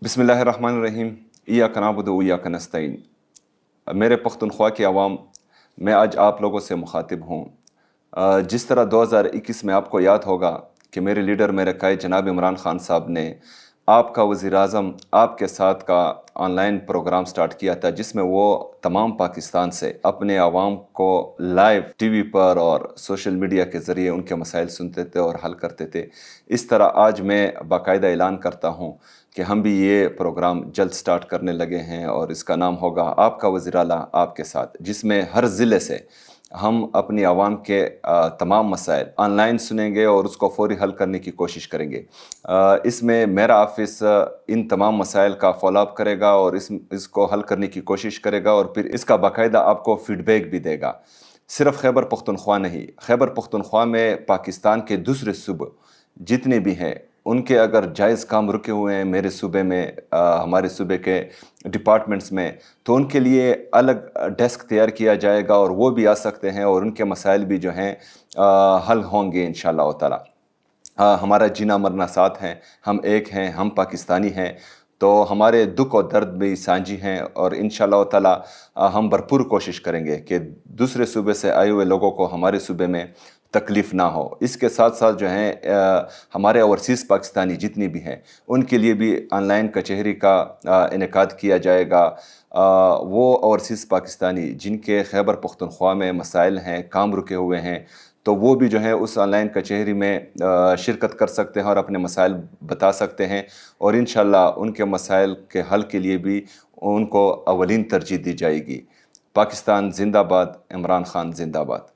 बिस्मिल्लाहिर्रहमानिर्रहीम। इय्याका नअबुदु व इय्याका नस्तईन। मेरे पख्तूनख्वा की आवाम, मैं आज आप लोगों से मुखातिब हूँ। जिस तरह 2021 में आपको याद होगा कि मेरे लीडर मेरे कायद जनाब इमरान खान साहब ने आपका वज़ीर-ए-आज़म आपके साथ का ऑनलाइन प्रोग्राम स्टार्ट किया था, जिसमें वो तमाम पाकिस्तान से अपने आवाम को लाइव टीवी पर और सोशल मीडिया के ज़रिए उनके मसाइल सुनते थे और हल करते थे। इस तरह आज मैं बाकायदा ऐलान करता हूँ कि हम भी ये प्रोग्राम जल्द स्टार्ट करने लगे हैं और इसका नाम होगा आपका वज़ीर आला आपके साथ, जिसमें हर ज़िले से हम अपनी आवाम के तमाम मसाइल ऑनलाइन सुनेंगे और उसको फ़ौरी हल करने की कोशिश करेंगे। इसमें मेरा ऑफ़िस इन तमाम मसाइल का फ़ॉलो-अप करेगा और इसको हल करने की कोशिश करेगा और फिर इसका बाकायदा आपको फ़ीडबैक भी देगा। सिर्फ़ खैबर पख्तूनख्वा नहीं, खैबर पख्तूनख्वा में पाकिस्तान के दूसरे सूबे जितने भी हैं, उनके अगर जायज़ काम रुके हुए हैं मेरे सूबे में, हमारे सूबे के डिपार्टमेंट्स में, तो उनके लिए अलग डेस्क तैयार किया जाएगा और वो भी आ सकते हैं और उनके मसाइल भी जो हैं हल होंगे इंशाअल्लाह ताला। हमारा जीना मरना साथ हैं, हम एक हैं, हम पाकिस्तानी हैं, तो हमारे दुख और दर्द भी साझी हैं और इंशाअल्लाह ताला हम भरपूर कोशिश करेंगे कि दूसरे सूबे से आए हुए लोगों को हमारे सूबे में तकलीफ़ ना हो। इसके साथ साथ जो हैं हमारे ओवरसीज़ पाकिस्तानी जितनी भी हैं, उनके लिए भी ऑनलाइन कचहरी का इनेकाद किया जाएगा। वो ओवरसीज़ पाकिस्तानी जिनके खैबर पख्तूनख्वा में मसाइल हैं, काम रुके हुए हैं, तो वो भी जो है उस ऑनलाइन कचहरी में शिरकत कर सकते हैं और अपने मसाइल बता सकते हैं और इंशाअल्लाह उनके मसाइल के हल के लिए भी उनको अवलीन तरजीह दी जाएगी। पाकिस्तान ज़िंदाबाद, इमरान खान ज़िंदाबाद।